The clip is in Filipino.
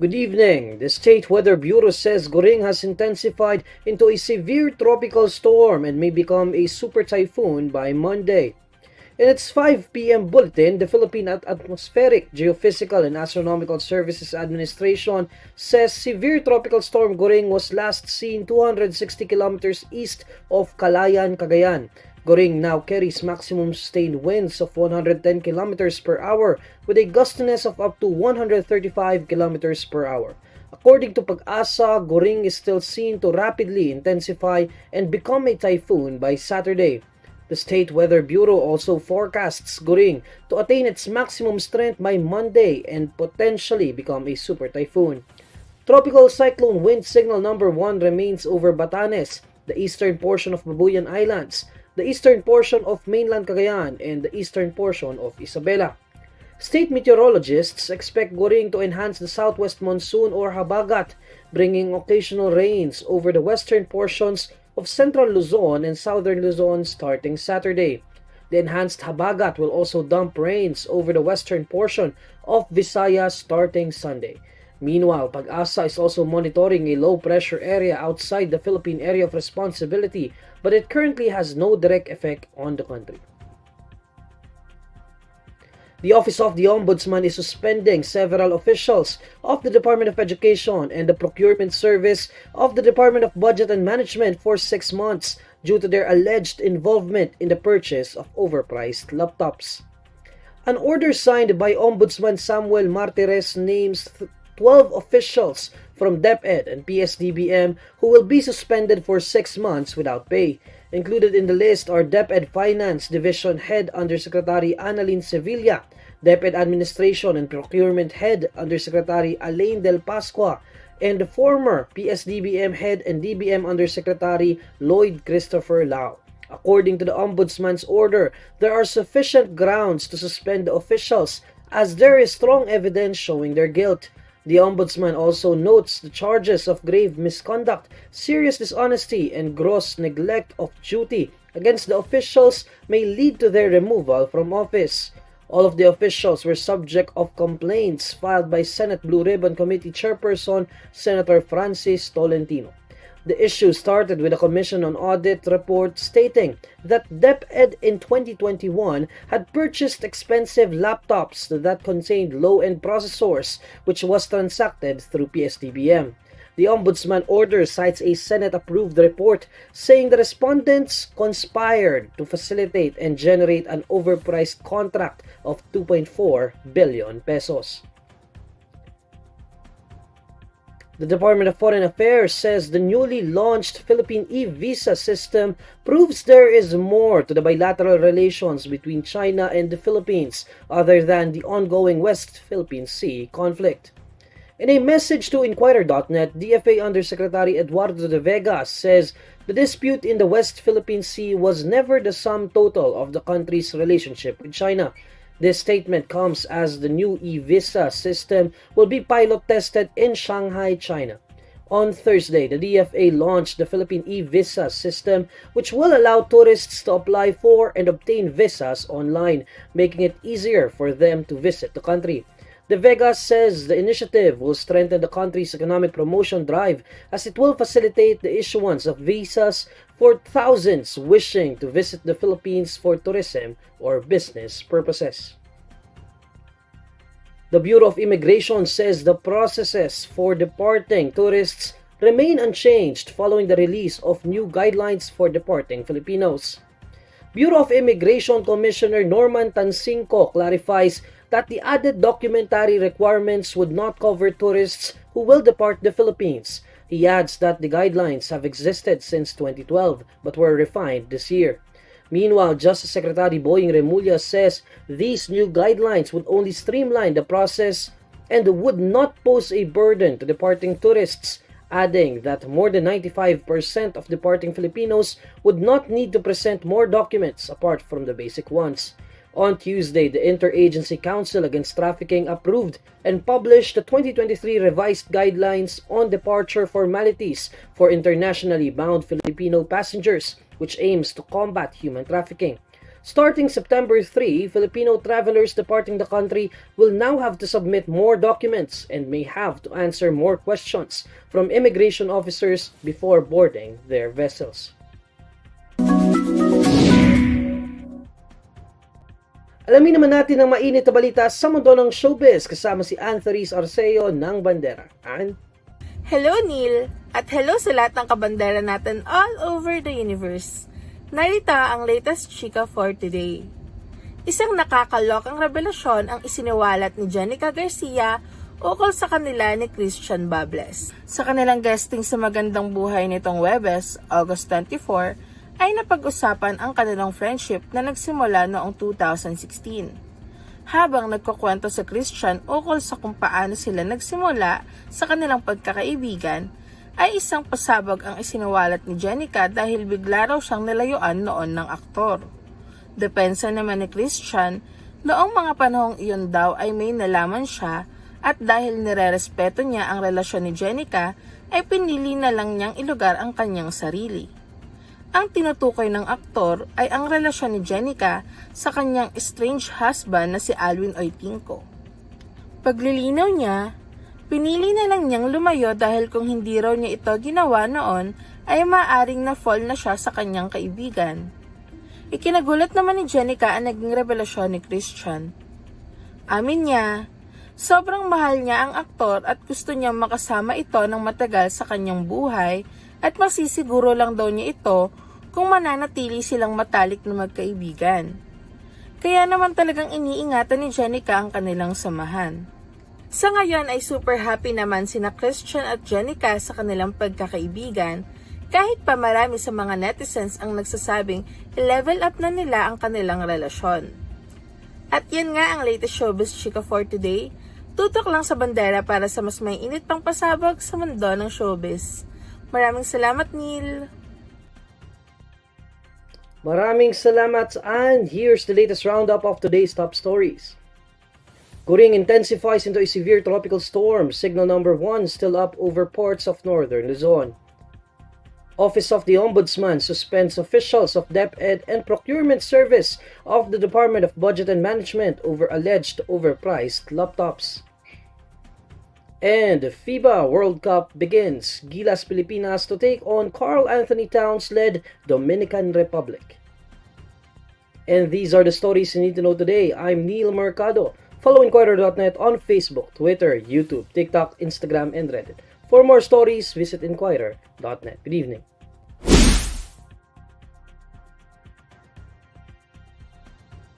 Good evening. The State Weather Bureau says Goring has intensified into a severe tropical storm and may become a super typhoon by Monday. In its 5 p.m. bulletin, the Philippine Atmospheric, Geophysical and Astronomical Services Administration says severe tropical storm Goring was last seen 260 kilometers east of Calayan, Cagayan. Goring now carries maximum sustained winds of 110 kilometers per hour with a gustiness of up to 135 kilometers per hour. According to Pagasa, Goring is still seen to rapidly intensify and become a typhoon by Saturday. The State Weather Bureau also forecasts Goring to attain its maximum strength by Monday and potentially become a super typhoon. Tropical cyclone wind signal number 1 remains over Batanes, the eastern portion of Babuyan Islands, the eastern portion of mainland Cagayan, and the eastern portion of Isabela. State meteorologists expect Goring to enhance the southwest monsoon or habagat, bringing occasional rains over the western portions of central Luzon and southern Luzon starting Saturday. The enhanced habagat will also dump rains over the western portion of Visayas starting Sunday. Meanwhile, Pagasa is also monitoring a low-pressure area outside the Philippine area of responsibility, but it currently has no direct effect on the country. The Office of the Ombudsman is suspending several officials of the Department of Education and the Procurement Service of the Department of Budget and Management for 6 months due to their alleged involvement in the purchase of overpriced laptops. An order signed by Ombudsman Samuel Martires names 12 officials from DepEd and PS-DBM who will be suspended for 6 months without pay. Included in the list are DepEd Finance Division Head Undersecretary Annalyn Sevilla, DepEd Administration and Procurement Head Undersecretary Alain Del Pascua, and the former PS-DBM Head and DBM Undersecretary Lloyd Christopher Lau. According to the Ombudsman's order, there are sufficient grounds to suspend the officials as there is strong evidence showing their guilt. The Ombudsman also notes the charges of grave misconduct, serious dishonesty, and gross neglect of duty against the officials may lead to their removal from office. All of the officials were subject of complaints filed by Senate Blue Ribbon Committee Chairperson Senator Francis Tolentino. The issue started with a Commission on Audit report stating that DepEd in 2021 had purchased expensive laptops that contained low-end processors, which was transacted through PS-DBM. The Ombudsman order cites a Senate-approved report saying the respondents conspired to facilitate and generate an overpriced contract of 2.4 billion pesos. The Department of Foreign Affairs says the newly launched Philippine e-visa system proves there is more to the bilateral relations between China and the Philippines other than the ongoing West Philippine Sea conflict. In a message to INQUIRER.net, DFA Undersecretary Eduardo de Vega says the dispute in the West Philippine Sea was never the sum total of the country's relationship with China. This statement comes as the new e-visa system will be pilot-tested in Shanghai, China. On Thursday, the DFA launched the Philippine e-visa system, which will allow tourists to apply for and obtain visas online, making it easier for them to visit the country. De Vega says the initiative will strengthen the country's economic promotion drive as it will facilitate the issuance of visas for thousands wishing to visit the Philippines for tourism or business purposes. The Bureau of Immigration says the processes for deporting tourists remain unchanged following the release of new guidelines for deporting Filipinos. Bureau of Immigration Commissioner Norman Tansinco clarifies that the added documentary requirements would not cover tourists who will depart the Philippines. He adds that the guidelines have existed since 2012 but were refined this year. Meanwhile, Justice Secretary Boying Remulla says these new guidelines would only streamline the process and would not pose a burden to departing tourists, adding that more than 95% of departing Filipinos would not need to present more documents apart from the basic ones. On Tuesday, the Interagency Council Against Trafficking approved and published the 2023 revised guidelines on departure formalities for internationally bound Filipino passengers, which aims to combat human trafficking. Starting September 3, Filipino travelers departing the country will now have to submit more documents and may have to answer more questions from immigration officers before boarding their vessels. Alamin naman natin ang mainit na balita sa mundo ng showbiz kasama si Anthony Arceo ng Bandera. Hello Neil! At hello sa lahat ng kabandera natin all over the universe. Narito ang latest chika for today. Isang nakakalokang revelasyon ang isiniwalat ni Jenica Garcia ukol sa kanila ni Christian Bables. Sa kanilang guesting sa Magandang Buhay nitong Huwebes, August 24, ay napag-usapan ang kanilang friendship na nagsimula noong 2016. Habang nagkukwento sa Christian ukol sa kung paano sila nagsimula sa kanilang pagkakaibigan, ay isang pasabog ang isinawalat ni Jenica dahil bigla raw siyang nilayuan noon ng aktor. Depensa naman ni Christian, noong mga panahong iyon daw ay may nalaman siya at dahil nirerespeto niya ang relasyon ni Jenica, ay pinili na lang niyang ilugar ang kanyang sarili. Ang tinutukoy ng aktor ay ang relasyon ni Jenica sa kanyang estranged husband na si Alwin Oitinco. Paglilinaw niya, pinili na lang niyang lumayo dahil kung hindi raw niya ito ginawa noon ay maaaring na-fall na siya sa kanyang kaibigan. Ikinagulat naman ni Jenica ang naging revelasyon ni Christian. Amin niya, sobrang mahal niya ang aktor at gusto niyang makasama ito ng matagal sa kanyang buhay at masisiguro lang daw niya ito kung mananatili silang matalik na magkaibigan. Kaya naman talagang iniingatan ni Jenica ang kanilang samahan. Sa ngayon ay super happy naman sina Christian at Jenica sa kanilang pagkakaibigan, kahit pa marami sa mga netizens ang nagsasabing i-level up na nila ang kanilang relasyon. At yan nga ang latest showbiz chika for today. Tutok lang sa bandera para sa mas may init pang pasabog sa mundo ng showbiz. Maraming salamat, Neil! Maraming salamat, and here's the latest roundup of today's top stories. Goring intensifies into a severe tropical storm. Signal number 1 still up over parts of northern Luzon. Office of the Ombudsman suspends officials of DepEd and Procurement Service of the Department of Budget and Management over alleged overpriced laptops. And FIBA World Cup begins. Gilas Pilipinas to take on Carl Anthony Towns-led Dominican Republic. And these are the stories you need to know today. I'm Neil Mercado. Follow INQUIRER.net on Facebook, Twitter, YouTube, TikTok, Instagram, and Reddit. For more stories, visit INQUIRER.net. Good evening.